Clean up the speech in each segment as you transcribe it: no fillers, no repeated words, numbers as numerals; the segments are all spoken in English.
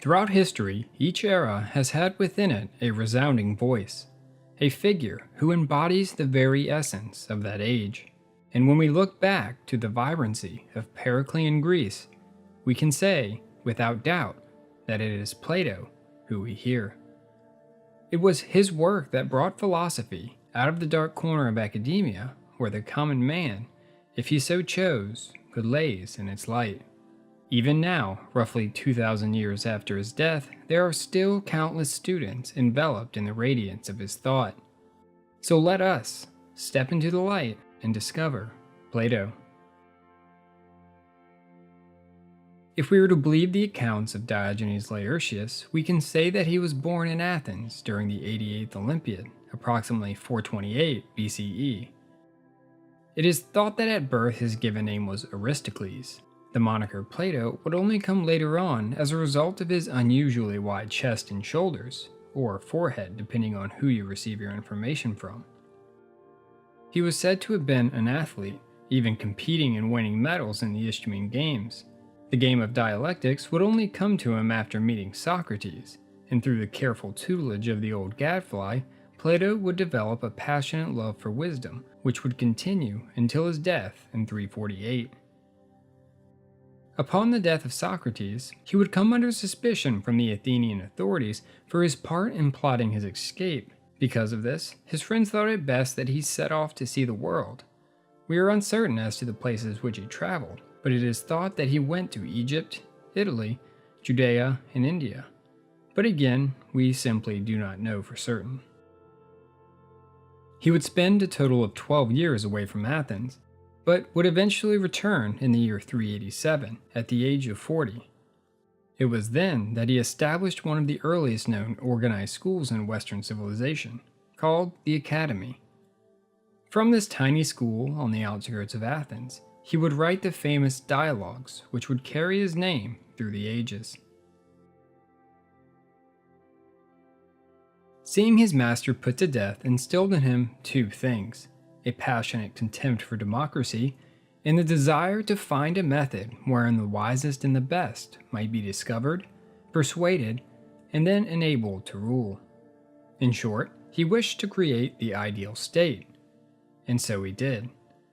Throughout history, each era has had within it a resounding voice, a figure who embodies the very essence of that age. And when we look back to the vibrancy of Periclean Greece, we can say, without doubt, that it is Plato who we hear. It was his work that brought philosophy out of the dark corner of academia, where the common man, if he so chose, could laze in its light. Even now, roughly 2,000 years after his death, there are still countless students enveloped in the radiance of his thought. So let us step into the light and discover Plato. If we were to believe the accounts of Diogenes Laertius, we can say that he was born in Athens during the 88th Olympiad, approximately 428 BCE. It is thought that at birth his given name was Aristocles. The moniker Plato would only come later on as a result of his unusually wide chest and shoulders, or forehead depending on who you receive your information from. He was said to have been an athlete, even competing and winning medals in the Isthmian Games. The game of dialectics would only come to him after meeting Socrates, and through the careful tutelage of the old gadfly, Plato would develop a passionate love for wisdom, which would continue until his death in 348. Upon the death of Socrates, he would come under suspicion from the Athenian authorities for his part in plotting his escape. Because of this, his friends thought it best that he set off to see the world. We are uncertain as to the places which he traveled, but it is thought that he went to Egypt, Italy, Judea, and India. But again, we simply do not know for certain. He would spend a total of 12 years away from Athens, but would eventually return in the year 387 at the age of 40. It was then that he established one of the earliest known organized schools in Western civilization, called the Academy. From this tiny school on the outskirts of Athens, he would write the famous dialogues which would carry his name through the ages. Seeing his master put to death instilled in him two things: a passionate contempt for democracy, and the desire to find a method wherein the wisest and the best might be discovered, persuaded, and then enabled to rule. In short, he wished to create the ideal state. And so he did,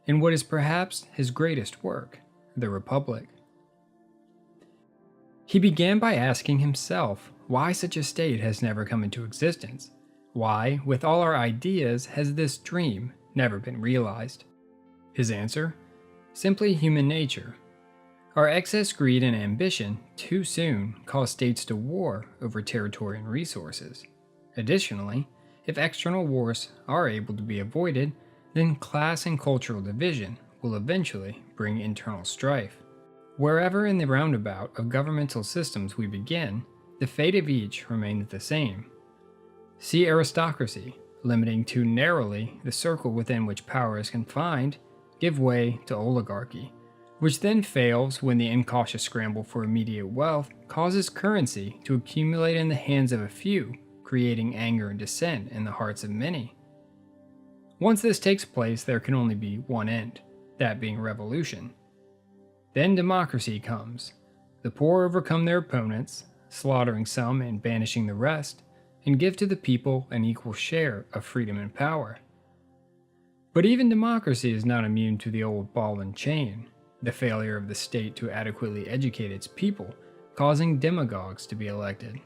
in what is perhaps his greatest work, the Republic. He began by asking himself why such a state has never come into existence. Why, with all our ideas, has this dream never been realized? His answer? Simply human nature. Our excess greed and ambition too soon cause states to war over territory and resources. Additionally, if external wars are able to be avoided, then class and cultural division will eventually bring internal strife. Wherever in the roundabout of governmental systems we begin, the fate of each remains the same. See aristocracy, limiting too narrowly the circle within which power is confined, give way to oligarchy, which then fails when the incautious scramble for immediate wealth causes currency to accumulate in the hands of a few, creating anger and dissent in the hearts of many. Once this takes place, there can only be one end, that being revolution. Then democracy comes. The poor overcome their opponents, slaughtering some and banishing the rest, and give to the people an equal share of freedom and power. But even democracy is not immune to the old ball and chain, the failure of the state to adequately educate its people, causing demagogues to be elected.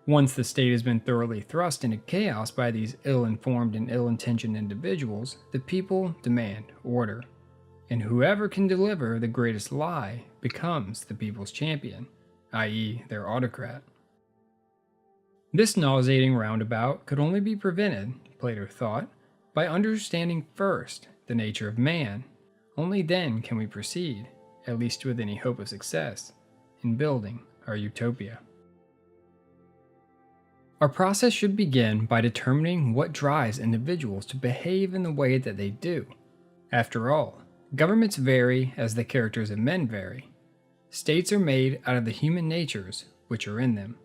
Once the state has been thoroughly thrust into chaos by these ill-informed and ill-intentioned individuals, the people demand order. And whoever can deliver the greatest lie becomes the people's champion, i.e. their autocrat. This nauseating roundabout could only be prevented, Plato thought, by understanding first the nature of man. Only then can we proceed, at least with any hope of success, in building our utopia. Our process should begin by determining what drives individuals to behave in the way that they do. After all, governments vary as the characters of men vary. States are made out of the human natures which are in them.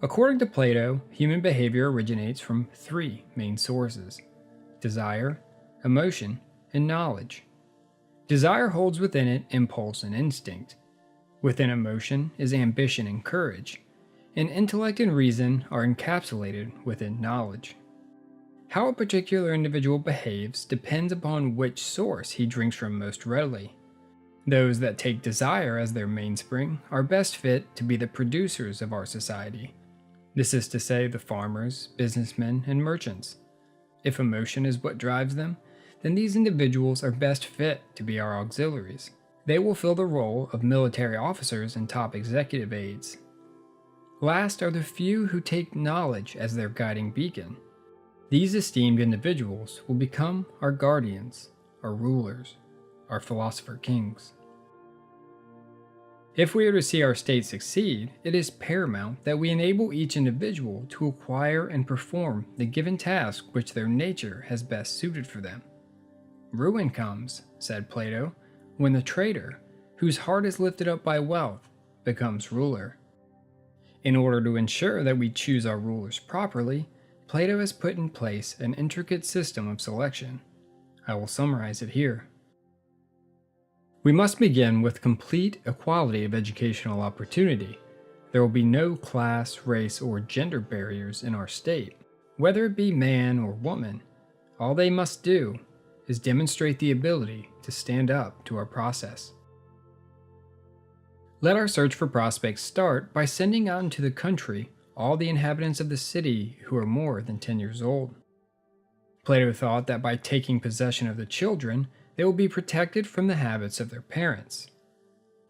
According to Plato, human behavior originates from three main sources: desire, emotion, and knowledge. Desire holds within it impulse and instinct. Within emotion is ambition and courage, and intellect and reason are encapsulated within knowledge. How a particular individual behaves depends upon which source he drinks from most readily. Those that take desire as their mainspring are best fit to be the producers of our society. This is to say, the farmers, businessmen, and merchants. If emotion is what drives them, then these individuals are best fit to be our auxiliaries. They will fill the role of military officers and top executive aides. Last are the few who take knowledge as their guiding beacon. These esteemed individuals will become our guardians, our rulers, our philosopher-kings. If we are to see our state succeed, it is paramount that we enable each individual to acquire and perform the given task which their nature has best suited for them. Ruin comes, said Plato, when the traitor, whose heart is lifted up by wealth, becomes ruler. In order to ensure that we choose our rulers properly, Plato has put in place an intricate system of selection. I will summarize it here. We must begin with complete equality of educational opportunity. There will be no class, race, or gender barriers in our state. Whether it be man or woman, all they must do is demonstrate the ability to stand up to our process. Let our search for prospects start by sending out into the country all the inhabitants of the city who are more than 10 years old. Plato thought that by taking possession of the children, they will be protected from the habits of their parents.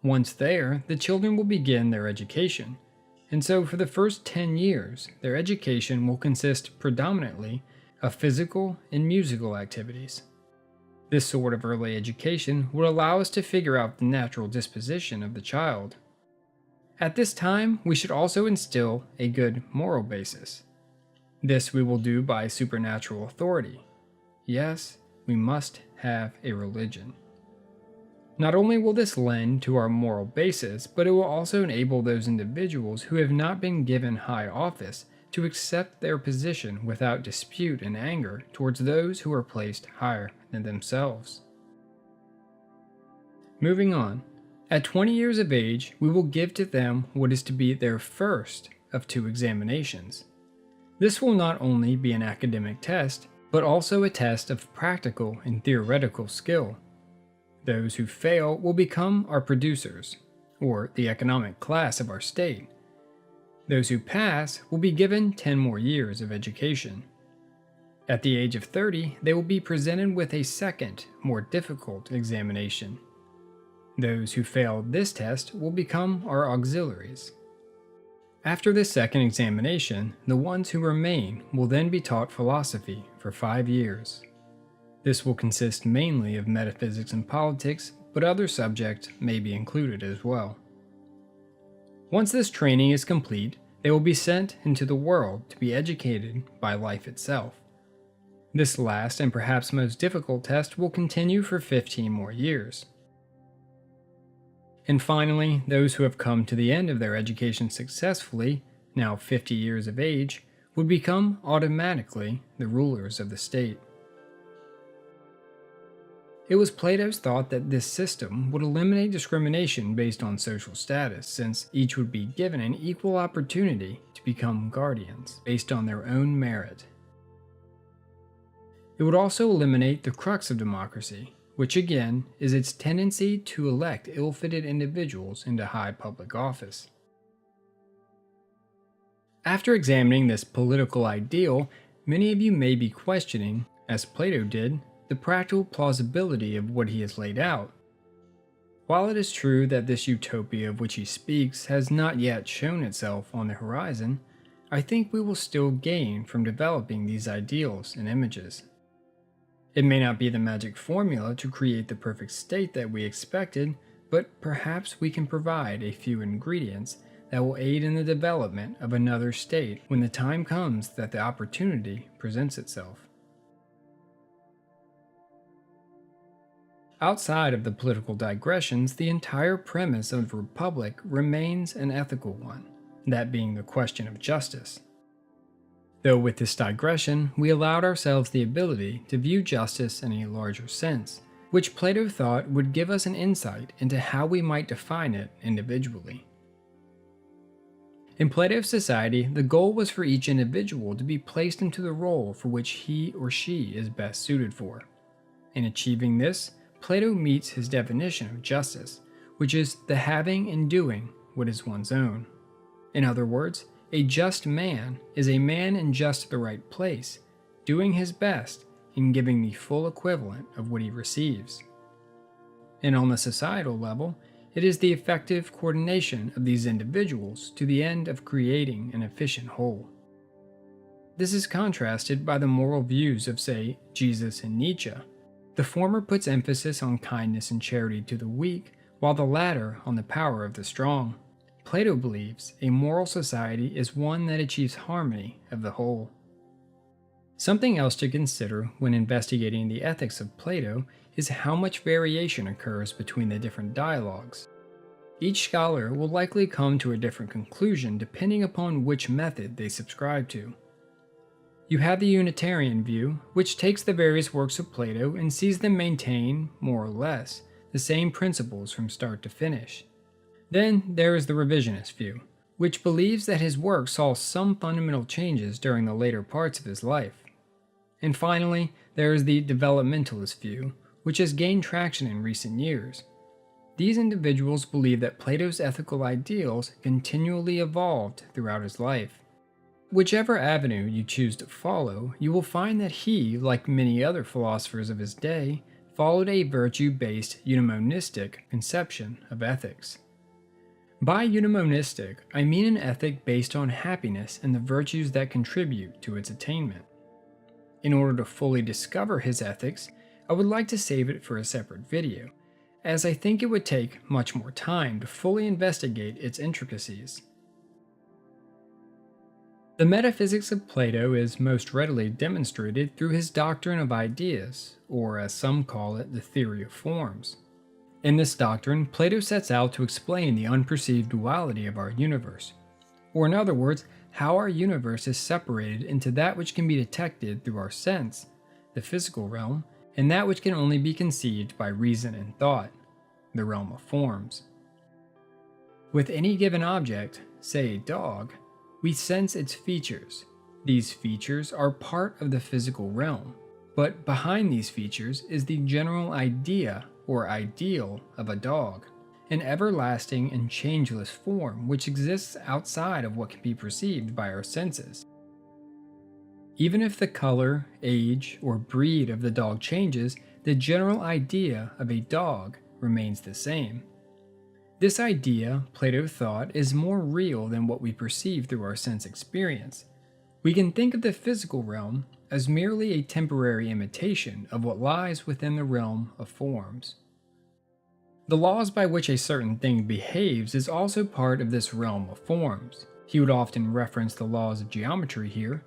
Once there, the children will begin their education, and so for the first 10 years, their education will consist predominantly of physical and musical activities. This sort of early education would allow us to figure out the natural disposition of the child. At this time, we should also instill a good moral basis. This we will do by supernatural authority. Yes, we must have a religion. Not only will this lend to our moral basis, but it will also enable those individuals who have not been given high office to accept their position without dispute and anger towards those who are placed higher than themselves. Moving on, at 20 years of age, we will give to them what is to be their first of 2 examinations. This will not only be an academic test, but also a test of practical and theoretical skill. Those who fail will become our producers, or the economic class of our state. Those who pass will be given 10 more years of education. At the age of 30, they will be presented with a second, more difficult examination. Those who fail this test will become our auxiliaries. After this second examination, the ones who remain will then be taught philosophy for 5 years. This will consist mainly of metaphysics and politics, but other subjects may be included as well. Once this training is complete, they will be sent into the world to be educated by life itself. This last and perhaps most difficult test will continue for 15 more years. And finally, those who have come to the end of their education successfully, now 50 years of age, would become automatically the rulers of the state. It was Plato's thought that this system would eliminate discrimination based on social status, since each would be given an equal opportunity to become guardians based on their own merit. It would also eliminate the crux of democracy, which again is its tendency to elect ill-fitted individuals into high public office. After examining this political ideal, many of you may be questioning, as Plato did, the practical plausibility of what he has laid out. While it is true that this utopia of which he speaks has not yet shown itself on the horizon, I think we will still gain from developing these ideals and images. It may not be the magic formula to create the perfect state that we expected, but perhaps we can provide a few ingredients that will aid in the development of another state when the time comes that the opportunity presents itself. Outside of the political digressions, the entire premise of the Republic remains an ethical one, that being the question of justice. Though with this digression, we allowed ourselves the ability to view justice in a larger sense, which Plato thought would give us an insight into how we might define it individually. In Plato's society, the goal was for each individual to be placed into the role for which he or she is best suited for. In achieving this, Plato meets his definition of justice, which is the having and doing what is one's own. In other words, a just man is a man in just the right place, doing his best and giving the full equivalent of what he receives. And on the societal level, it is the effective coordination of these individuals to the end of creating an efficient whole. This is contrasted by the moral views of, say, Jesus and Nietzsche. The former puts emphasis on kindness and charity to the weak, while the latter on the power of the strong. Plato believes a moral society is one that achieves harmony of the whole. Something else to consider when investigating the ethics of Plato is how much variation occurs between the different dialogues. Each scholar will likely come to a different conclusion depending upon which method they subscribe to. You have the Unitarian view, which takes the various works of Plato and sees them maintain, more or less, the same principles from start to finish. Then there is the revisionist view, which believes that his work saw some fundamental changes during the later parts of his life. And finally, there is the developmentalist view, which has gained traction in recent years. These individuals believe that Plato's ethical ideals continually evolved throughout his life. Whichever avenue you choose to follow, you will find that he, like many other philosophers of his day, followed a virtue-based eudaimonistic conception of ethics. By eudaimonistic, I mean an ethic based on happiness and the virtues that contribute to its attainment. In order to fully discover his ethics, I would like to save it for a separate video, as I think it would take much more time to fully investigate its intricacies. The metaphysics of Plato is most readily demonstrated through his doctrine of ideas, or as some call it, the theory of forms. In this doctrine, Plato sets out to explain the unperceived duality of our universe, or in other words, how our universe is separated into that which can be detected through our sense, the physical realm, and that which can only be conceived by reason and thought, the realm of forms. With any given object, say a dog, we sense its features. These features are part of the physical realm, but behind these features is the general idea or ideal of a dog, an everlasting and changeless form which exists outside of what can be perceived by our senses. Even if the color, age, or breed of the dog changes, the general idea of a dog remains the same. This idea, Plato thought, is more real than what we perceive through our sense experience. We can think of the physical realm as merely a temporary imitation of what lies within the realm of forms. The laws by which a certain thing behaves is also part of this realm of forms. He would often reference the laws of geometry here.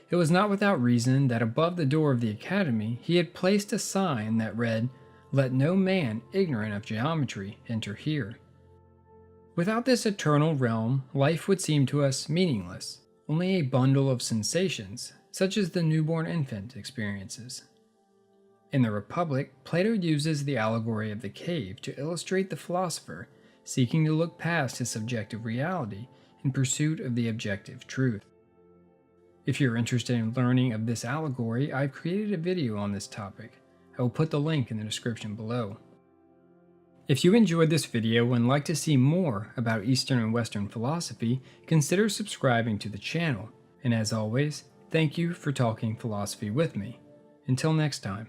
It was not without reason that above the door of the academy he had placed a sign that read, "Let no man ignorant of geometry enter here." Without this eternal realm, life would seem to us meaningless, only a bundle of sensations, such as the newborn infant experiences. In the Republic, Plato uses the allegory of the cave to illustrate the philosopher seeking to look past his subjective reality in pursuit of the objective truth. If you're interested in learning of this allegory, I've created a video on this topic. I will put the link in the description below. If you enjoyed this video and like to see more about Eastern and Western philosophy, consider subscribing to the channel. And as always, thank you for talking philosophy with me. Until next time.